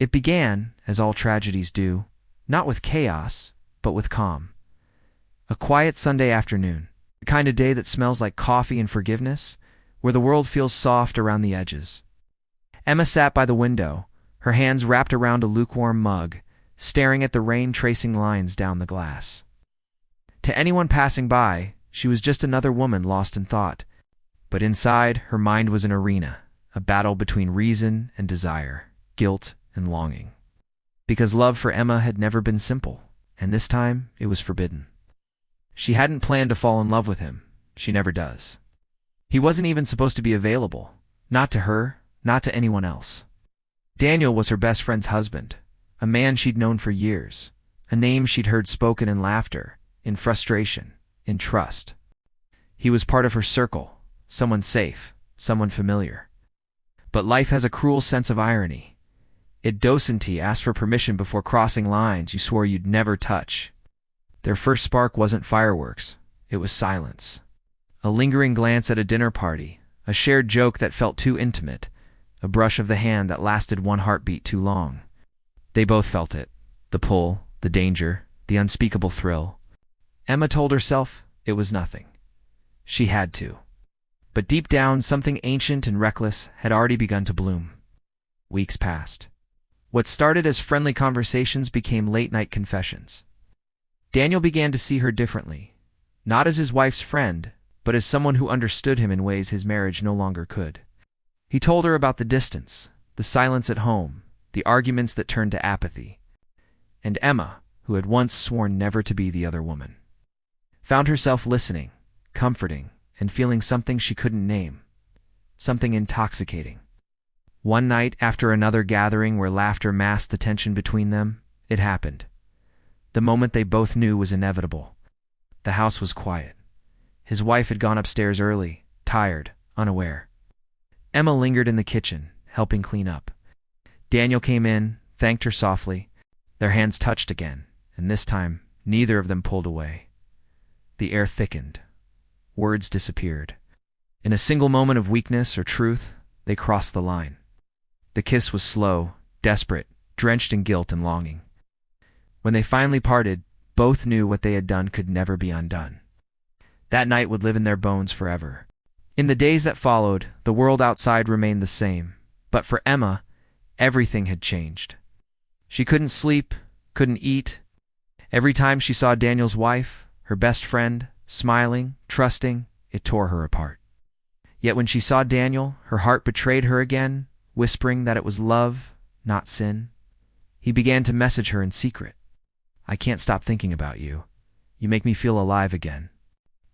It began, as all tragedies do, not with chaos, but with calm. A quiet Sunday afternoon, the kind of day that smells like coffee and forgiveness, where the world feels soft around the edges. Emma sat by the window, her hands wrapped around a lukewarm mug, staring at the rain tracing lines down the glass. To anyone passing by, she was just another woman lost in thought, but inside, her mind was an arena, a battle between reason and desire, guilt and longing. Because love for Emma had never been simple, and this time it was forbidden. She hadn't planned to fall in love with him. She never does. He wasn't even supposed to be available, not to her, not to anyone else. Daniel was her best friend's husband, a man she'd known for years, a name she'd heard spoken in laughter, in frustration, in trust. He was part of her circle, someone safe, someone familiar. But life has a cruel sense of irony. It docently asked for permission before crossing lines you swore you'd never touch. Their first spark wasn't fireworks, it was silence. A lingering glance at a dinner party, a shared joke that felt too intimate, a brush of the hand that lasted one heartbeat too long. They both felt it, the pull, the danger, the unspeakable thrill. Emma told herself it was nothing. She had to. But deep down, something ancient and reckless had already begun to bloom. Weeks passed. What started as friendly conversations became late-night confessions. Daniel began to see her differently, not as his wife's friend, but as someone who understood him in ways his marriage no longer could. He told her about the distance, the silence at home, the arguments that turned to apathy. And Emma, who had once sworn never to be the other woman, found herself listening, comforting, and feeling something she couldn't name, something intoxicating. One night, after another gathering where laughter masked the tension between them, it happened. The moment they both knew was inevitable. The house was quiet. His wife had gone upstairs early, tired, unaware. Emma lingered in the kitchen, helping clean up. Daniel came in, thanked her softly. Their hands touched again, and this time, neither of them pulled away. The air thickened. Words disappeared. In a single moment of weakness or truth, they crossed the line. The kiss was slow, desperate, drenched in guilt and longing. When they finally parted, both knew what they had done could never be undone. That night would live in their bones forever. In the days that followed, the world outside remained the same, but for Emma, everything had changed. She couldn't sleep, couldn't eat. Every time she saw Daniel's wife, her best friend, smiling, trusting, it tore her apart. Yet when she saw Daniel, her heart betrayed her again, whispering that it was love, not sin. He began to message her in secret. "I can't stop thinking about you. You make me feel alive again."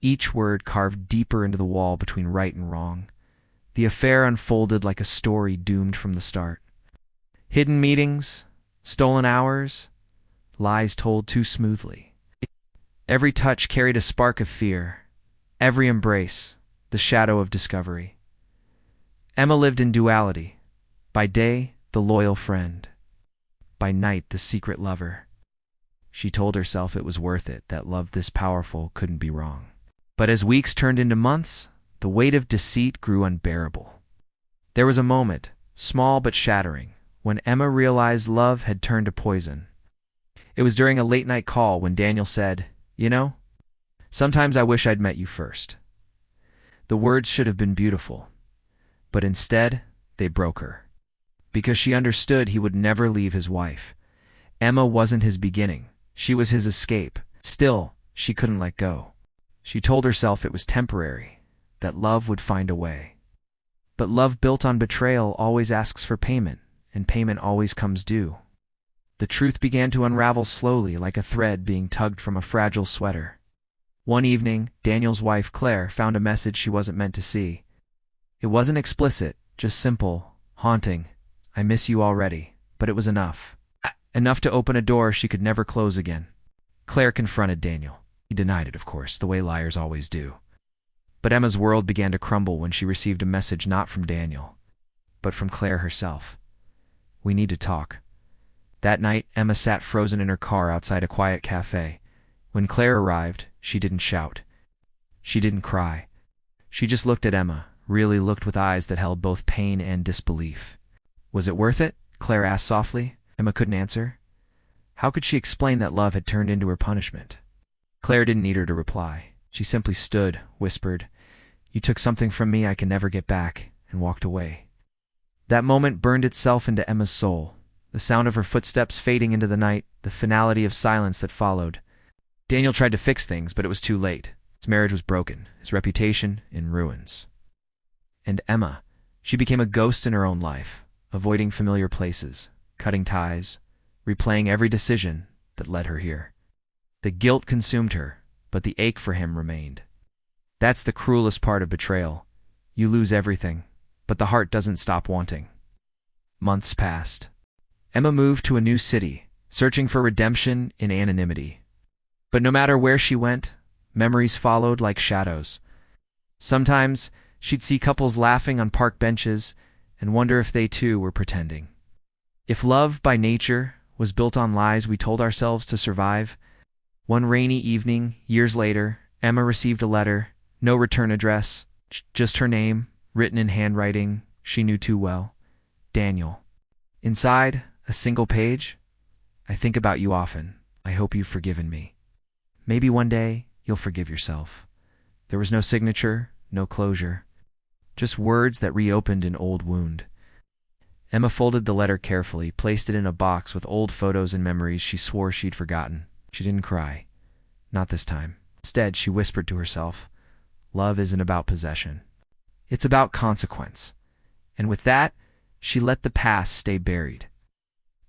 Each word carved deeper into the wall between right and wrong. The affair unfolded like a story doomed from the start. Hidden meetings, stolen hours, lies told too smoothly. Every touch carried a spark of fear, every embrace, the shadow of discovery. Emma lived in duality. By day, the loyal friend. By night, the secret lover. She told herself it was worth it, that love this powerful couldn't be wrong. But as weeks turned into months, the weight of deceit grew unbearable. There was a moment, small but shattering, when Emma realized love had turned to poison. It was during a late-night call when Daniel said, "You know, sometimes I wish I'd met you first." The words should have been beautiful, but instead, they broke her. Because she understood he would never leave his wife. Emma wasn't his beginning. She was his escape. Still, she couldn't let go. She told herself it was temporary, that love would find a way. But love built on betrayal always asks for payment, and payment always comes due. The truth began to unravel slowly like a thread being tugged from a fragile sweater. One evening, Daniel's wife, Claire, found a message she wasn't meant to see. It wasn't explicit, just simple, haunting. "I miss you already," but it was enough. Enough to open a door she could never close again. Claire confronted Daniel. He denied it, of course, the way liars always do. But Emma's world began to crumble when she received a message not from Daniel, but from Claire herself. "We need to talk." That night, Emma sat frozen in her car outside a quiet cafe. When Claire arrived, she didn't shout. She didn't cry. She just looked at Emma, really looked with eyes that held both pain and disbelief. "Was it worth it?" Claire asked softly. Emma couldn't answer. How could she explain that love had turned into her punishment? Claire didn't need her to reply. She simply stood, whispered, "You took something from me I can never get back," and walked away. That moment burned itself into Emma's soul. The sound of her footsteps fading into the night, the finality of silence that followed. Daniel tried to fix things, but it was too late. His marriage was broken, his reputation in ruins. And Emma, she became a ghost in her own life, avoiding familiar places, cutting ties, replaying every decision that led her here. The guilt consumed her, but the ache for him remained. That's the cruelest part of betrayal. You lose everything, but the heart doesn't stop wanting. Months passed. Emma moved to a new city, searching for redemption in anonymity. But no matter where she went, memories followed like shadows. Sometimes she'd see couples laughing on park benches and wonder if they too were pretending. If love, by nature, was built on lies we told ourselves to survive. One rainy evening, years later, Emma received a letter, no return address, just her name, written in handwriting she knew too well. Daniel. Inside, a single page. "I think about you often. I hope you've forgiven me. Maybe one day you'll forgive yourself." There was no signature, no closure. Just words that reopened an old wound. Emma folded the letter carefully, placed it in a box with old photos and memories she swore she'd forgotten. She didn't cry. Not this time. Instead, she whispered to herself, "Love isn't about possession. It's about consequence." And with that, she let the past stay buried.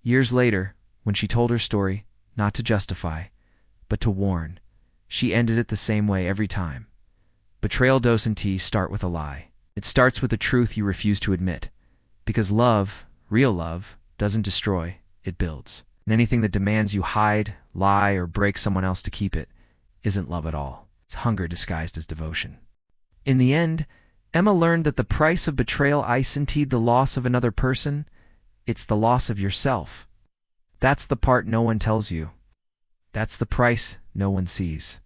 Years later, when she told her story, not to justify, but to warn, she ended it the same way every time. Betrayal doesn't start with a lie. It starts with a truth you refuse to admit. Because love, real love, doesn't destroy, it builds. And anything that demands you hide, lie, or break someone else to keep it isn't love at all. It's hunger disguised as devotion. In the end, Emma learned that the price of betrayal isn't the loss of another person, it's the loss of yourself. That's the part no one tells you. That's the price no one sees.